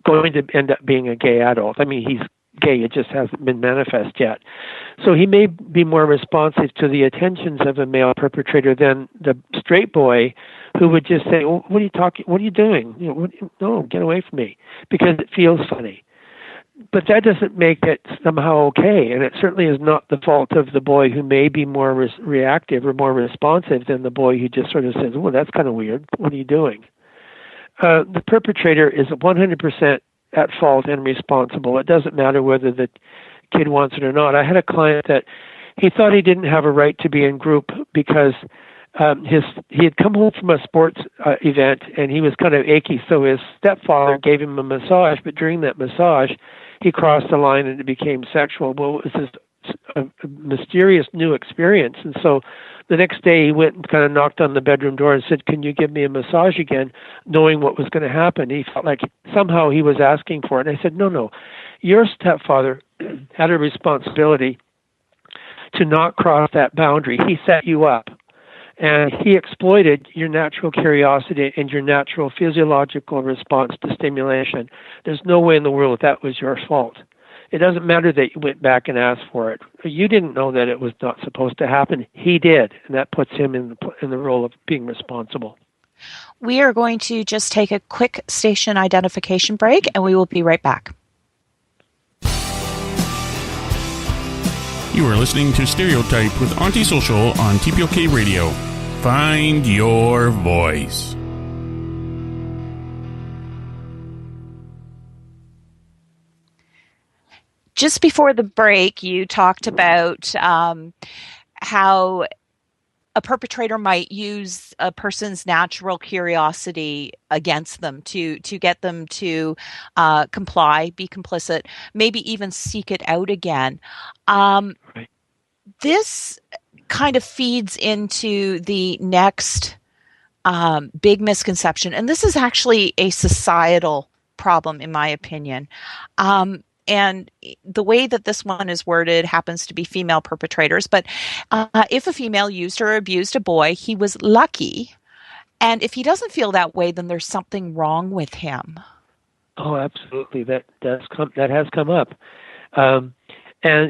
going to end up being a gay adult. I mean, he's gay, it just hasn't been manifest yet. So he may be more responsive to the attentions of a male perpetrator than the straight boy who would just say, "What are you talking? What are you doing? No, get away from me," because it feels funny. But that doesn't make it somehow okay, and it certainly is not the fault of the boy who may be more reactive or more responsive than the boy who just sort of says, "Well, that's kind of weird. What are you doing?" The perpetrator is 100% at fault and responsible. It doesn't matter whether the kid wants it or not. I had a client that he thought he didn't have a right to be in group because he had come home from a sports event, and he was kind of achy. So his stepfather gave him a massage, but during that massage, he crossed the line and it became sexual. Well, it was this a mysterious new experience, and so the next day he went and kind of knocked on the bedroom door and said, "Can you give me a massage again?" Knowing what was going to happen, he felt like somehow he was asking for it. And I said, "No, your stepfather had a responsibility to not cross that boundary. He set you up. And he exploited your natural curiosity and your natural physiological response to stimulation. There's no way in the world that was your fault. It doesn't matter that you went back and asked for it. You didn't know that it was not supposed to happen. He did, and that puts him in the role of being responsible." We are going to just take a quick station identification break, and we will be right back. You are listening to StereoTyped with Antisocial on TPOK Radio. Find your voice. Just before the break, you talked about how a perpetrator might use a person's natural curiosity against them to get them to comply, be complicit, maybe even seek it out again. Right. This kind of feeds into the next big misconception, and this is actually a societal problem, in my opinion. And the way that this one is worded happens to be female perpetrators. But if a female used or abused a boy, he was lucky. And if he doesn't feel that way, then there's something wrong with him. Oh, absolutely. That has come up. And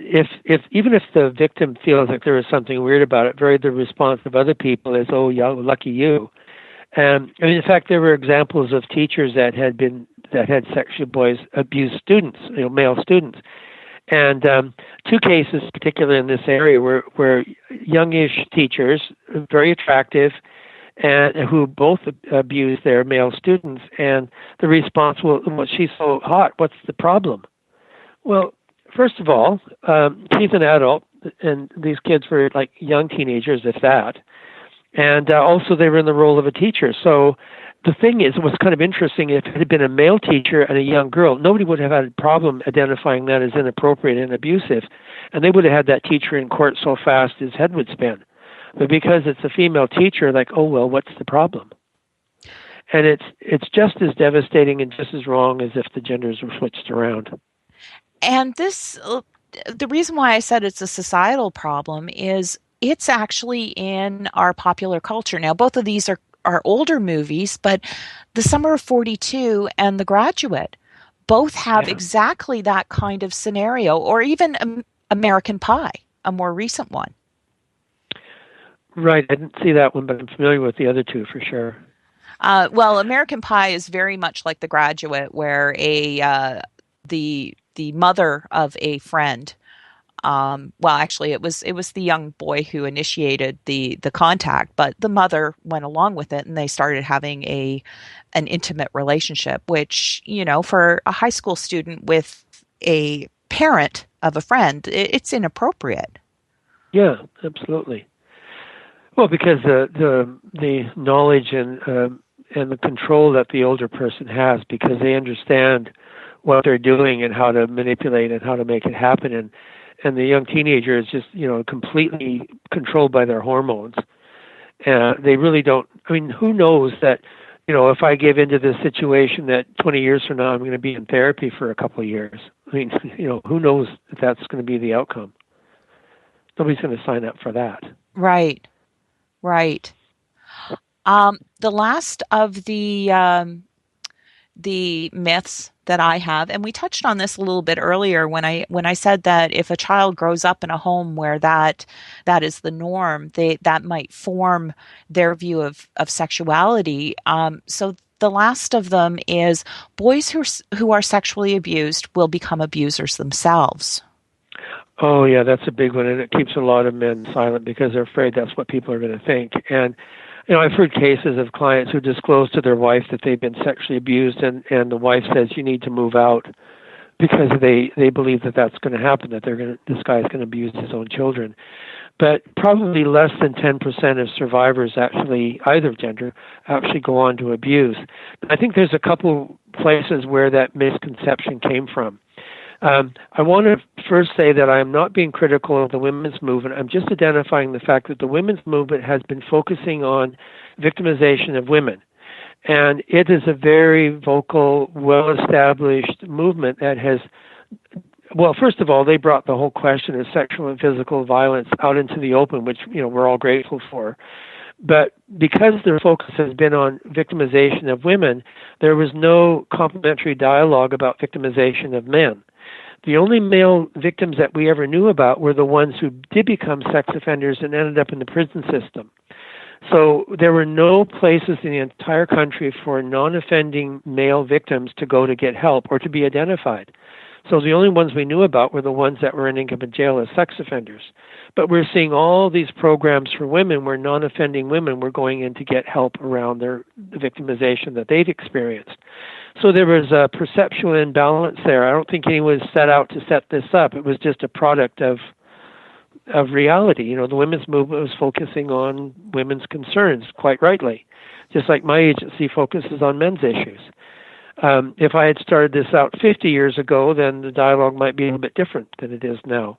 if even if the victim feels like there is something weird about it, the response of other people is, "Oh, yeah, lucky you." And in fact, there were examples of teachers that had sexual boys abuse students, male students. And two cases, particularly in this area, were youngish teachers, very attractive, and who both abused their male students. And the response was, "Well, she's so hot. What's the problem?" Well, first of all, he's an adult, and these kids were like young teenagers, if that. And also, they were in the role of a teacher. So the thing is, it was kind of interesting. If it had been a male teacher and a young girl, nobody would have had a problem identifying that as inappropriate and abusive. And they would have had that teacher in court so fast his head would spin. But because it's a female teacher, like, "Oh, well, what's the problem?" And it's just as devastating and just as wrong as if the genders were switched around. And the reason why I said it's a societal problem is it's actually in our popular culture. Now, both of these are older movies, but The Summer of 42 and The Graduate both have exactly that kind of scenario, or even American Pie, a more recent one. Right. I didn't see that one, but I'm familiar with the other two for sure. Well, American Pie is very much like The Graduate, where the mother of a friend, well, actually, it was the young boy who initiated the contact, but the mother went along with it, and they started having an intimate relationship, which, for a high school student with a parent of a friend, it's inappropriate. Yeah, absolutely. Well, because the knowledge and the control that the older person has, because they understand what they're doing and how to manipulate and how to make it happen, and the young teenager is just completely controlled by their hormones. They really don't. I mean, who knows that if I give into this situation, that 20 years from now I'm going to be in therapy for a couple of years. I mean, who knows if that's going to be the outcome? Nobody's going to sign up for that. Right. The last of the myths that I have, and we touched on this a little bit earlier when I said that if a child grows up in a home where that is the norm, that might form their view of sexuality. So the last of them is boys who are sexually abused will become abusers themselves. Oh yeah, that's a big one, and it keeps a lot of men silent because they're afraid that's what people are going to think. And I've heard cases of clients who disclose to their wife that they've been sexually abused, and the wife says, "You need to move out," because they believe that that's going to happen, that this guy is going to abuse his own children. but probably less than 10% of survivors actually, either gender, actually go on to abuse. I think there's a couple places where that misconception came from. I want to first say that I am not being critical of the women's movement. I'm just identifying the fact that the women's movement has been focusing on victimization of women. And it is a very vocal, well-established movement that has, well, first of all, they brought the whole question of sexual and physical violence out into the open, which, we're all grateful for. But because their focus has been on victimization of women, there was no complementary dialogue about victimization of men. The only male victims that we ever knew about were the ones who did become sex offenders and ended up in the prison system. So there were no places in the entire country for non-offending male victims to go to get help or to be identified. So the only ones we knew about were the ones that were ending up in jail as sex offenders. But we're seeing all these programs for women where non-offending women were going in to get help around the victimization that they'd experienced. So there was a perceptual imbalance there. I don't think anyone set out to set this up. It was just a product of reality. The women's movement was focusing on women's concerns, quite rightly, just like my agency focuses on men's issues. If I had started this out 50 years ago, then the dialogue might be a little bit different than it is now.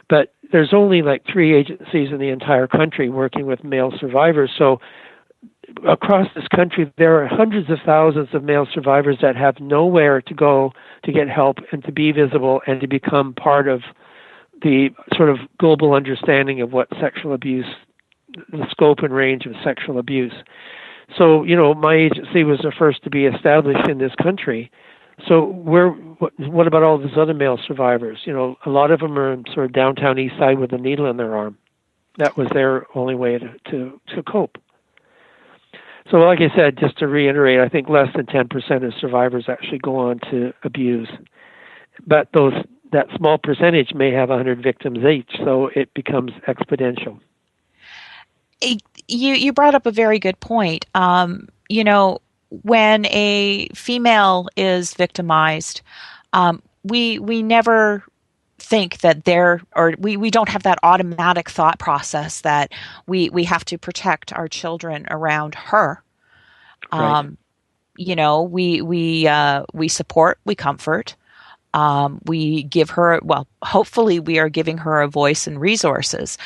But there's only like 3 agencies in the entire country working with male survivors. So across this country, there are hundreds of thousands of male survivors that have nowhere to go to get help and to be visible and to become part of the sort of global understanding of what sexual abuse, the scope and range of sexual abuse. So, my agency was the first to be established in this country. So what about all these other male survivors? A lot of them are in sort of downtown east side with a needle in their arm. That was their only way to cope. So like I said, just to reiterate, I think less than 10% of survivors actually go on to abuse. But that small percentage may have 100 victims each, so it becomes exponential. You brought up a very good point. When a female is victimized, we never think that we don't have that automatic thought process that we have to protect our children around her. Right. We support, we comfort. We give her, hopefully we are giving her a voice and resources.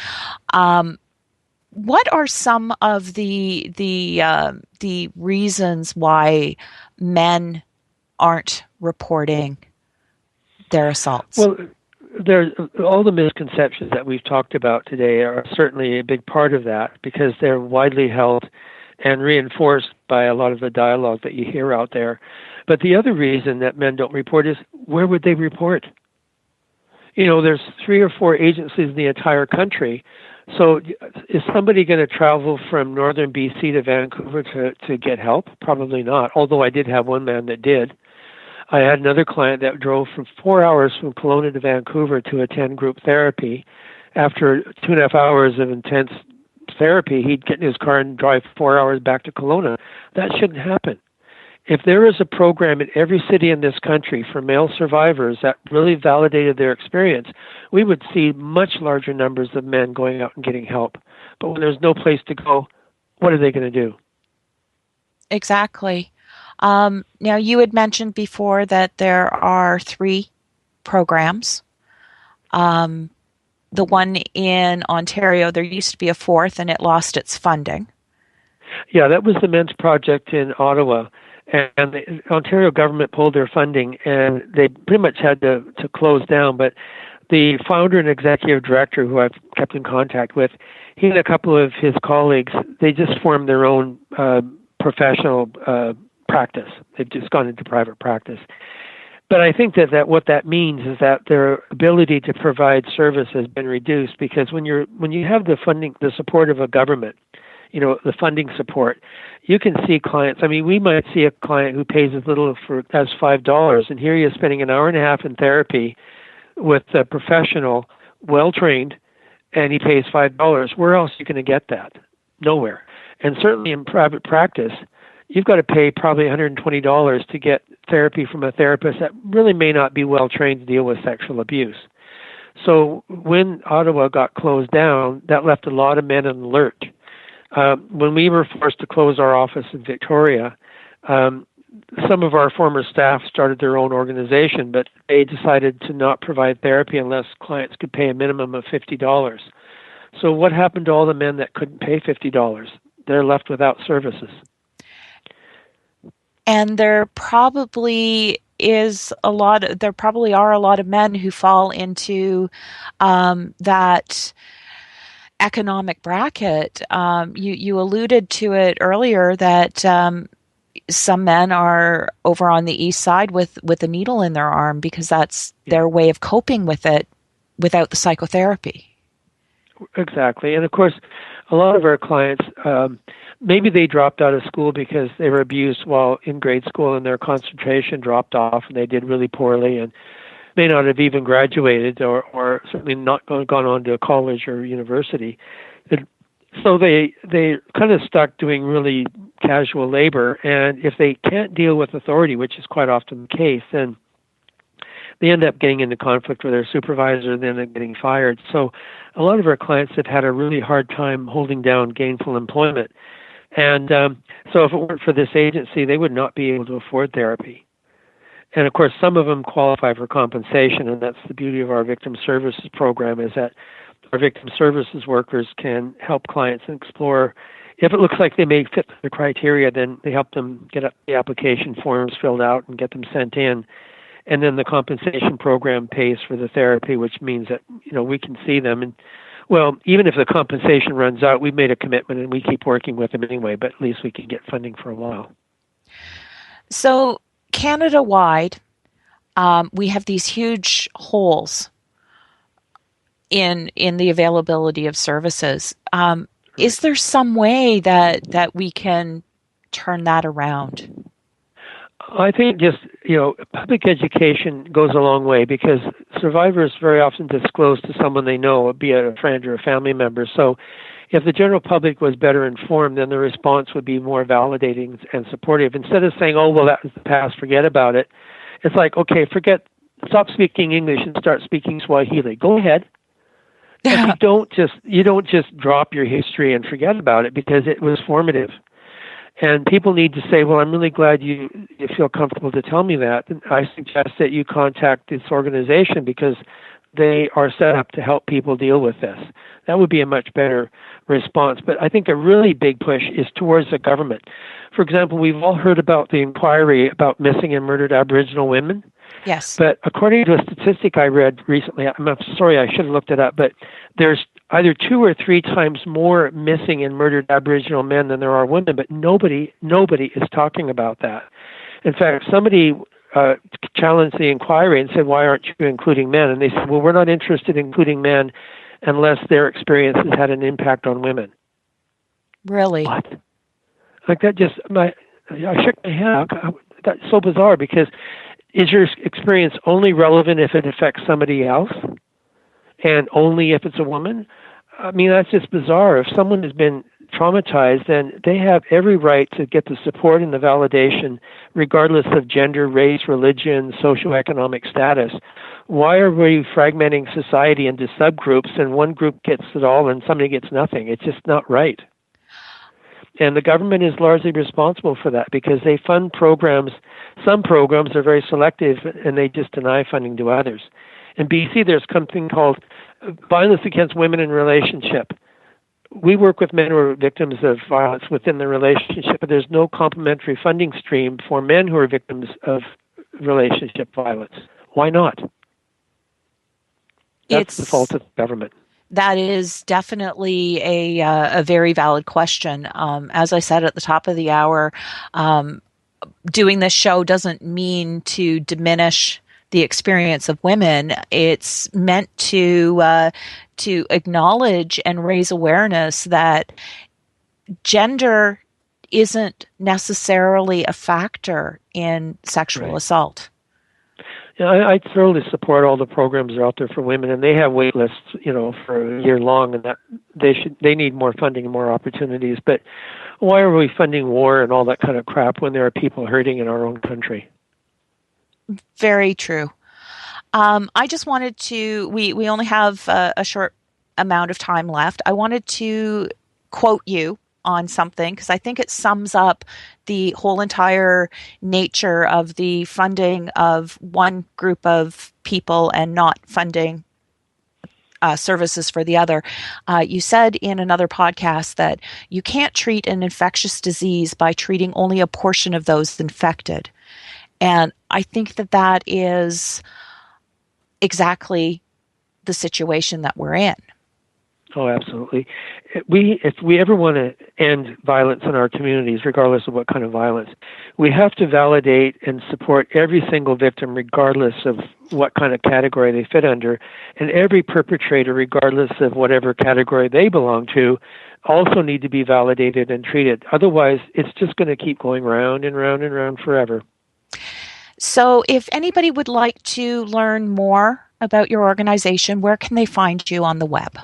What are some of the reasons why men aren't reporting their assaults? Well, all the misconceptions that we've talked about today are certainly a big part of that because they're widely held and reinforced by a lot of the dialogue that you hear out there. But the other reason that men don't report is, where would they report? There's 3 or 4 agencies in the entire country. So is somebody going to travel from northern BC to Vancouver to get help? Probably not, although I did have one man that did. I had another client that drove from 4 hours from Kelowna to Vancouver to attend group therapy. After 2.5 hours of intense therapy, he'd get in his car and drive 4 hours back to Kelowna. That shouldn't happen. If there was a program in every city in this country for male survivors that really validated their experience, we would see much larger numbers of men going out and getting help. But when there's no place to go, what are they going to do? Exactly. Now, you had mentioned before that there are 3 programs. The one in Ontario, there used to be a 4th, and it lost its funding. Yeah, that was the Men's Project in Ottawa. And the Ontario government pulled their funding, and they pretty much had to close down. But the founder and executive director, who I've kept in contact with, he and a couple of his colleagues, they just formed their own professional practice. They've just gone into private practice. But I think that what that means is that their ability to provide service has been reduced, because when you have the funding, the support of a government, the funding support, you can see clients. I mean, we might see a client who pays as little as $5, and here he is spending an hour and a half in therapy with a professional, well-trained, and he pays $5. Where else are you going to get that? Nowhere. And certainly in private practice, you've got to pay probably $120 to get therapy from a therapist that really may not be well-trained to deal with sexual abuse. So when Ottawa got closed down, that left a lot of men in the lurch. When we were forced to close our office in Victoria, some of our former staff started their own organization, but they decided to not provide therapy unless clients could pay a minimum of $50. So what happened to all the men that couldn't pay $50? They're left without services. And there probably are a lot of men who fall into that economic bracket. You alluded to it earlier that some men are over on the east side with a needle in their arm because that's their way of coping with it without the psychotherapy. Exactly. And of course, a lot of our clients, maybe they dropped out of school because they were abused while in grade school and their concentration dropped off and they did really poorly and may not have even graduated or certainly not gone on to college or university. So they kind of stuck doing really casual labor, and if they can't deal with authority, which is quite often the case, then they end up getting into conflict with their supervisor, then end up getting fired. So a lot of our clients have had a really hard time holding down gainful employment. And so if it weren't for this agency, they would not be able to afford therapy. And of course, some of them qualify for compensation, and that's the beauty of our victim services program, is that our victim services workers can help clients explore. If it looks like they may fit the criteria, then they help them get the application forms filled out and get them sent in. And then the compensation program pays for the therapy, which means that, we can see them. And, well, even if the compensation runs out, we've made a commitment and we keep working with them anyway, but at least we can get funding for a while. So Canada-wide, we have these huge holes in the availability of services. Is there some way that we can turn that around? I think just, public education goes a long way because survivors very often disclose to someone they know, be it a friend or a family member. So if the general public was better informed, then the response would be more validating and supportive. Instead of saying, oh, well, that was the past, forget about it. It's like, okay, stop speaking English and start speaking Swahili. Go ahead. But you don't just drop your history and forget about it because it was formative. And people need to say, well, I'm really glad you feel comfortable to tell me that. And I suggest that you contact this organization because they are set up to help people deal with this. That would be a much better response. But I think a really big push is towards the government. For example, we've all heard about the inquiry about missing and murdered Aboriginal women. Yes. But according to a statistic I read recently, I'm sorry, I should have looked it up, but there's either 2 or 3 times more missing and murdered Aboriginal men than there are women, but nobody is talking about that. In fact, somebody challenged the inquiry and said, why aren't you including men? And they said, well, we're not interested in including men unless their experience has had an impact on women. Really? What? Like that I shook my head. That's so bizarre because is your experience only relevant if it affects somebody else and only if it's a woman? I mean, that's just bizarre. If someone has been traumatized, then they have every right to get the support and the validation regardless of gender, race, religion, socioeconomic status. Why are we fragmenting society into subgroups and one group gets it all and somebody gets nothing? It's just not right. And the government is largely responsible for that because they fund programs. Some programs are very selective and they just deny funding to others. In BC, there's something called Violence Against Women in Relationship. We work with men who are victims of violence within the relationship, but there's no complementary funding stream for men who are victims of relationship violence. Why not? That's the fault of the government. That is definitely a very valid question. As I said at the top of the hour, doing this show doesn't mean to diminish the experience of women. It's meant to acknowledge and raise awareness that gender isn't necessarily a factor in sexual assault. Yeah, I thoroughly support all the programs that are out there for women, and they have wait lists, for a year long, and that they need more funding and more opportunities. But why are we funding war and all that kind of crap when there are people hurting in our own country? Very true. I just wanted to, we only have a short amount of time left. I wanted to quote you on something because I think it sums up the whole entire nature of the funding of one group of people and not funding services for the other. You said in another podcast that you can't treat an infectious disease by treating only a portion of those infected. And I think that that is exactly the situation that we're in. Oh, absolutely. If we ever want to end violence in our communities, regardless of what kind of violence, we have to validate and support every single victim, regardless of what kind of category they fit under, and every perpetrator, regardless of whatever category they belong to, also need to be validated and treated. Otherwise, it's just going to keep going round and round and round forever. So if anybody would like to learn more about your organization, where can they find you on the web?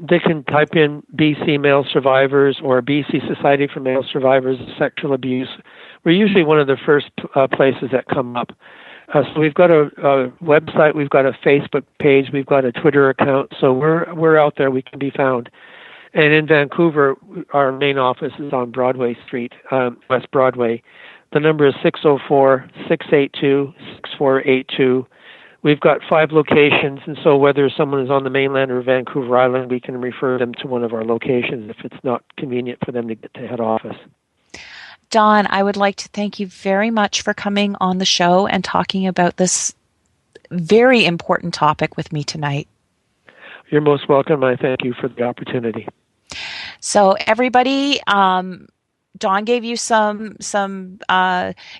They can type in BC Male Survivors or BC Society for Male Survivors of Sexual Abuse. We're usually one of the first places that come up. So we've got a website, we've got a Facebook page, we've got a Twitter account. So we're out there. We can be found. And in Vancouver, our main office is on Broadway Street, West Broadway. The number is 604-682-6482. We've got 5 locations, and so whether someone is on the mainland or Vancouver Island, we can refer them to one of our locations if it's not convenient for them to get to head office. Don, I would like to thank you very much for coming on the show and talking about this very important topic with me tonight. You're most welcome. I thank you for the opportunity. So everybody, Don gave you some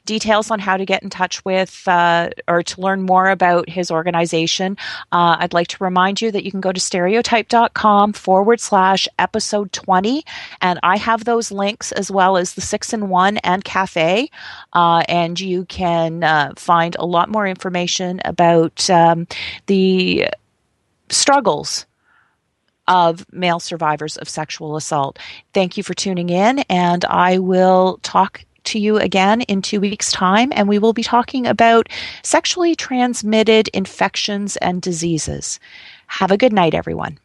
details on how to get in touch with or to learn more about his organization. I'd like to remind you that you can go to stereotyped.com/episode 20, and I have those links as well as the 6-in-1 and Cafe, and you can find a lot more information about the struggles of male survivors of sexual assault. Thank you for tuning in, and I will talk to you again in 2 weeks' time, and we will be talking about sexually transmitted infections and diseases. Have a good night, everyone.